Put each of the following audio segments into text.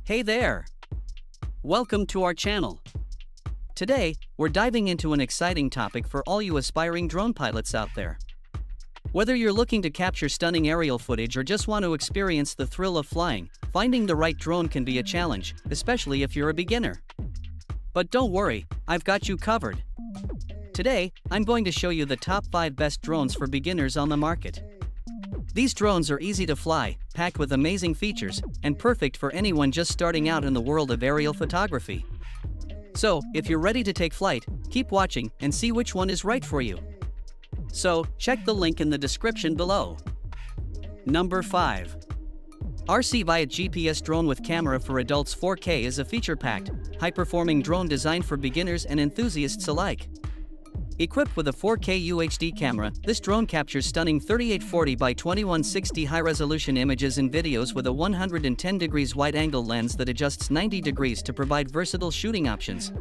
Hey there! Welcome to our channel. Today, we're diving into an exciting topic for all you aspiring drone pilots out there. Whether you're looking to capture stunning aerial footage or just want to experience the thrill of flying, finding the right drone can be a challenge, especially if you're a beginner. But don't worry, I've got you covered. Today, I'm going to show you the top 5 best drones for beginners on the market. These drones are easy to fly, packed with amazing features, and perfect for anyone just starting out in the world of aerial photography. So, if you're ready to take flight, keep watching and see which one is right for you. So, check the link in the description below. Number 5. Ryze Tech GPS Drone with Camera for Adults 4K is a feature-packed, high-performing drone designed for beginners and enthusiasts alike. Equipped with a 4K UHD camera, this drone captures stunning 3840 by 2160 high-resolution images and videos with a 110 degrees wide-angle lens that adjusts 90 degrees to provide versatile shooting options.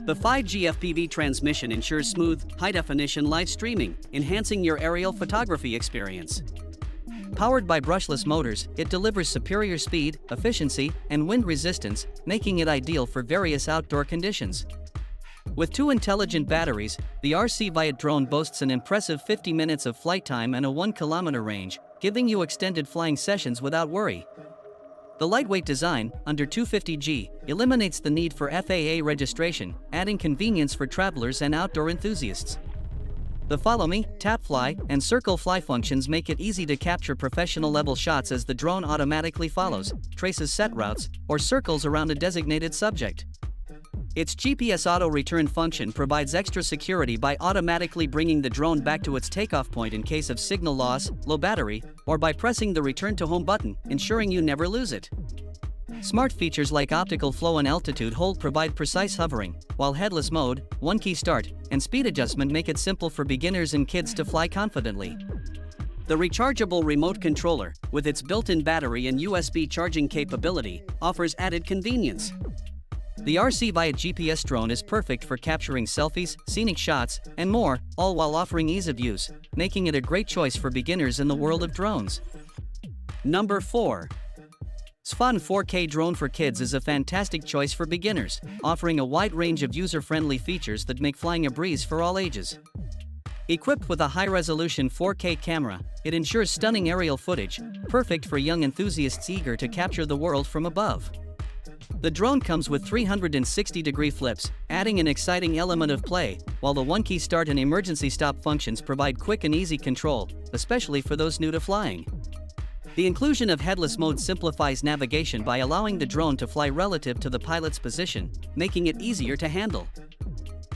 The 5G FPV transmission ensures smooth, high-definition live streaming, enhancing your aerial photography experience. Powered by brushless motors, it delivers superior speed, efficiency, and wind resistance, making it ideal for various outdoor conditions. With 2 intelligent batteries, the Ryze Tech drone boasts an impressive 50 minutes of flight time and a 1-kilometer range, giving you extended flying sessions without worry. The lightweight design, under 250 g, eliminates the need for FAA registration, adding convenience for travelers and outdoor enthusiasts. The follow me, tap fly, and circle fly functions make it easy to capture professional-level shots as the drone automatically follows, traces set routes, or circles around a designated subject. Its GPS auto-return function provides extra security by automatically bringing the drone back to its takeoff point in case of signal loss, low battery, or by pressing the Return to Home button, ensuring you never lose it. Smart features like optical flow and altitude hold provide precise hovering, while headless mode, one-key start, and speed adjustment make it simple for beginners and kids to fly confidently. The rechargeable remote controller, with its built-in battery and USB charging capability, offers added convenience. The Ryze Tech GPS drone is perfect for capturing selfies, scenic shots, and more, all while offering ease of use, making it a great choice for beginners in the world of drones. Number 4. Sfun 4K Drone for Kids is a fantastic choice for beginners, offering a wide range of user-friendly features that make flying a breeze for all ages. Equipped with a high-resolution 4K camera, it ensures stunning aerial footage, perfect for young enthusiasts eager to capture the world from above. The drone comes with 360-degree flips, adding an exciting element of play, while the one-key start and emergency stop functions provide quick and easy control, especially for those new to flying. The inclusion of headless mode simplifies navigation by allowing the drone to fly relative to the pilot's position, making it easier to handle.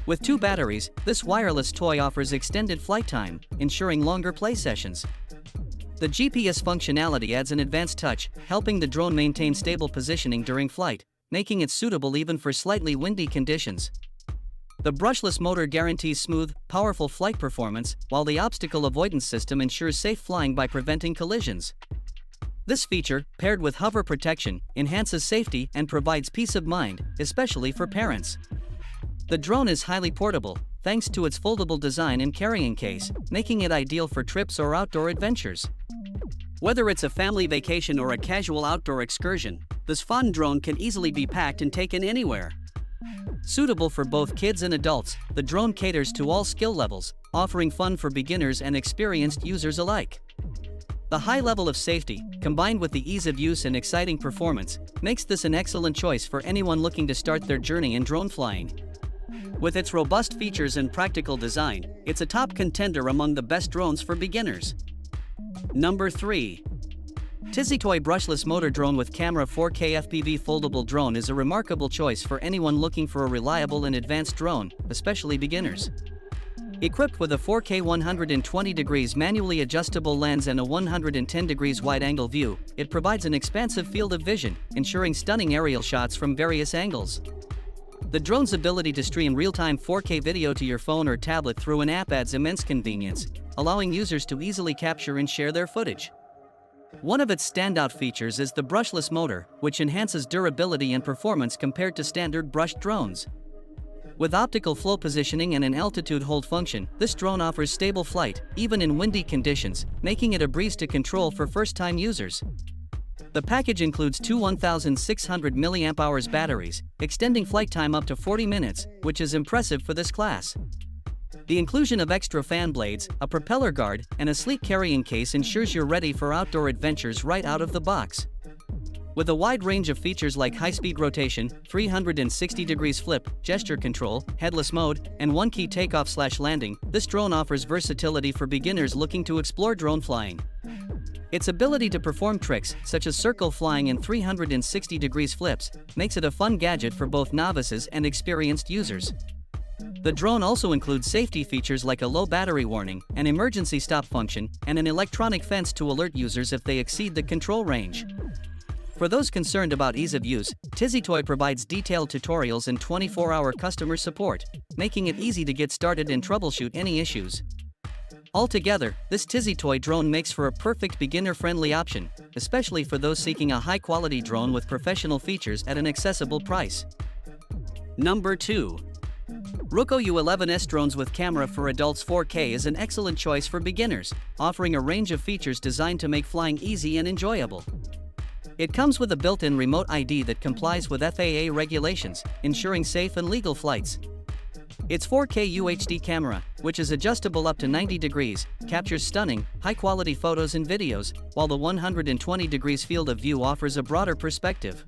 With 2 batteries, this wireless toy offers extended flight time, ensuring longer play sessions. The GPS functionality adds an advanced touch, helping the drone maintain stable positioning during flight, making it suitable even for slightly windy conditions. The brushless motor guarantees smooth, powerful flight performance, while the obstacle avoidance system ensures safe flying by preventing collisions. This feature, paired with hover protection, enhances safety and provides peace of mind, especially for parents. The drone is highly portable, thanks to its foldable design and carrying case, making it ideal for trips or outdoor adventures. Whether it's a family vacation or a casual outdoor excursion, this fun drone can easily be packed and taken anywhere. Suitable for both kids and adults, the drone caters to all skill levels, offering fun for beginners and experienced users alike. The high level of safety, combined with the ease of use and exciting performance, makes this an excellent choice for anyone looking to start their journey in drone flying. With its robust features and practical design, it's a top contender among the best drones for beginners. Number 3. Ryze Brushless Motor Drone with Camera 4K FPV Foldable Drone is a remarkable choice for anyone looking for a reliable and advanced drone, especially beginners. Equipped with a 4K 120 degrees manually adjustable lens and a 110 degrees wide-angle view, it provides an expansive field of vision, ensuring stunning aerial shots from various angles. The drone's ability to stream real-time 4K video to your phone or tablet through an app adds immense convenience, allowing users to easily capture and share their footage. One of its standout features is the brushless motor, which enhances durability and performance compared to standard brushed drones. With optical flow positioning and an altitude hold function, this drone offers stable flight, even in windy conditions, making it a breeze to control for first-time users. The package includes two 1600 mAh batteries, extending flight time up to 40 minutes, which is impressive for this class. The inclusion of extra fan blades, a propeller guard, and a sleek carrying case ensures you're ready for outdoor adventures right out of the box. With a wide range of features like high-speed rotation, 360 degrees flip, gesture control, headless mode, and one-key takeoff/landing, this drone offers versatility for beginners looking to explore drone flying. Its ability to perform tricks, such as circle flying and 360 degrees flips, makes it a fun gadget for both novices and experienced users. The drone also includes safety features like a low battery warning, an emergency stop function, and an electronic fence to alert users if they exceed the control range. For those concerned about ease of use, TiziToy provides detailed tutorials and 24-hour customer support, making it easy to get started and troubleshoot any issues. Altogether, this TiziToy drone makes for a perfect beginner-friendly option, especially for those seeking a high-quality drone with professional features at an accessible price. Number 2. Ruko U11S drones with camera for adults 4K is an excellent choice for beginners, offering a range of features designed to make flying easy and enjoyable. It comes with a built-in remote ID that complies with FAA regulations, ensuring safe and legal flights. Its 4K UHD camera, which is adjustable up to 90 degrees, captures stunning, high-quality photos and videos, while the 120 degrees field of view offers a broader perspective.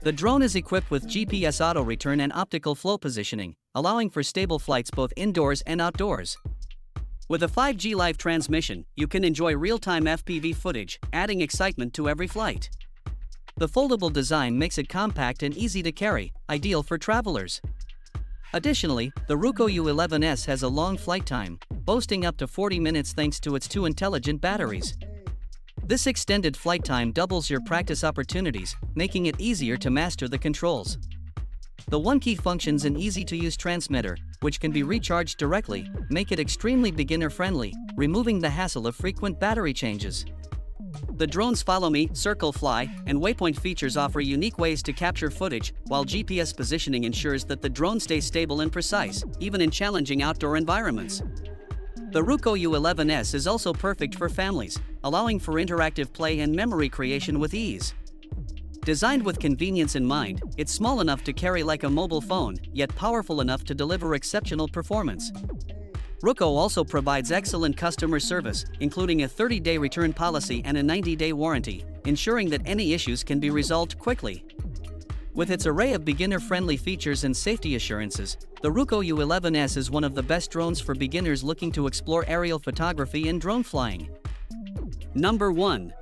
The drone is equipped with GPS auto return and optical flow positioning, allowing for stable flights both indoors and outdoors. With a 5G live transmission, you can enjoy real-time FPV footage, adding excitement to every flight. The foldable design makes it compact and easy to carry, ideal for travelers. Additionally, the Ruko U11S has a long flight time, boasting up to 40 minutes thanks to its two intelligent batteries. This extended flight time doubles your practice opportunities, making it easier to master the controls. The one-key functions and easy-to-use transmitter, which can be recharged directly, make it extremely beginner-friendly, removing the hassle of frequent battery changes. The drone's Follow Me, Circle Fly, and Waypoint features offer unique ways to capture footage, while GPS positioning ensures that the drone stays stable and precise, even in challenging outdoor environments. The Ruko U11S is also perfect for families, allowing for interactive play and memory creation with ease. Designed with convenience in mind, it's small enough to carry like a mobile phone, yet powerful enough to deliver exceptional performance. Ruko also provides excellent customer service, including a 30-day return policy and a 90-day warranty, ensuring that any issues can be resolved quickly. With its array of beginner-friendly features and safety assurances, the Ruko U11S is one of the best drones for beginners looking to explore aerial photography and drone flying. Number 1.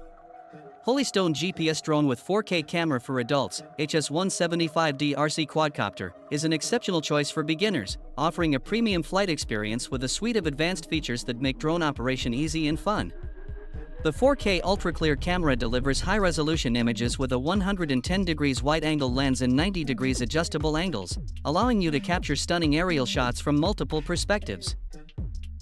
Holystone GPS drone with 4K camera for adults, HS175D RC quadcopter, is an exceptional choice for beginners, offering a premium flight experience with a suite of advanced features that make drone operation easy and fun. The 4K ultra-clear camera delivers high-resolution images with a 110 degrees wide-angle lens and 90 degrees adjustable angles, allowing you to capture stunning aerial shots from multiple perspectives.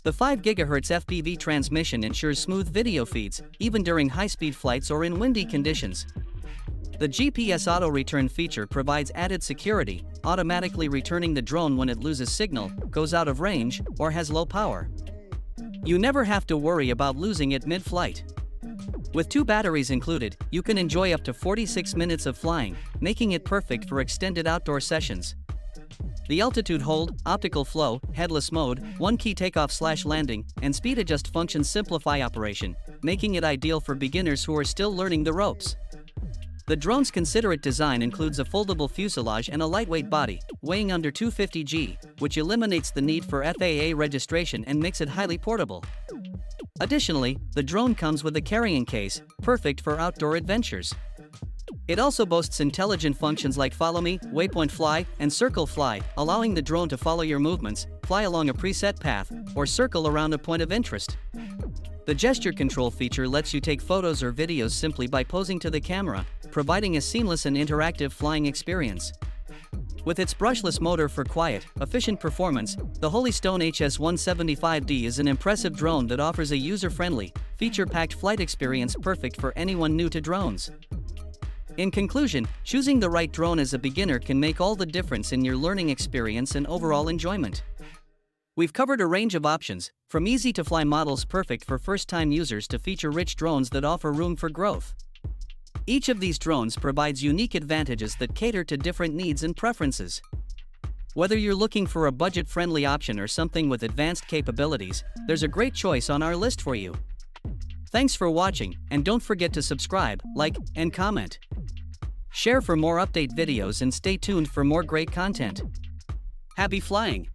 The 5 GHz FPV transmission ensures smooth video feeds, even during high-speed flights or in windy conditions. The GPS auto return feature provides added security, automatically returning the drone when it loses signal, goes out of range, or has low power. You never have to worry about losing it mid-flight. With 2 batteries included, you can enjoy up to 46 minutes of flying, making it perfect for extended outdoor sessions. The altitude hold, optical flow, headless mode, one-key takeoff/landing, and speed adjust functions simplify operation, making it ideal for beginners who are still learning the ropes. The drone's considerate design includes a foldable fuselage and a lightweight body, weighing under 250 g, which eliminates the need for FAA registration and makes it highly portable. Additionally, the drone comes with a carrying case, perfect for outdoor adventures. It also boasts intelligent functions like Follow Me, Waypoint Fly, and Circle Fly, allowing the drone to follow your movements, fly along a preset path, or circle around a point of interest. The gesture control feature lets you take photos or videos simply by posing to the camera, providing a seamless and interactive flying experience. With its brushless motor for quiet, efficient performance, the Holystone HS175D is an impressive drone that offers a user-friendly, feature-packed flight experience perfect for anyone new to drones. In conclusion, choosing the right drone as a beginner can make all the difference in your learning experience and overall enjoyment. We've covered a range of options, from easy-to-fly models perfect for first-time users to feature-rich drones that offer room for growth. Each of these drones provides unique advantages that cater to different needs and preferences. Whether you're looking for a budget-friendly option or something with advanced capabilities, there's a great choice on our list for you. Thanks for watching, and don't forget to subscribe, like, and comment. Share for more update videos and stay tuned for more great content. Happy flying!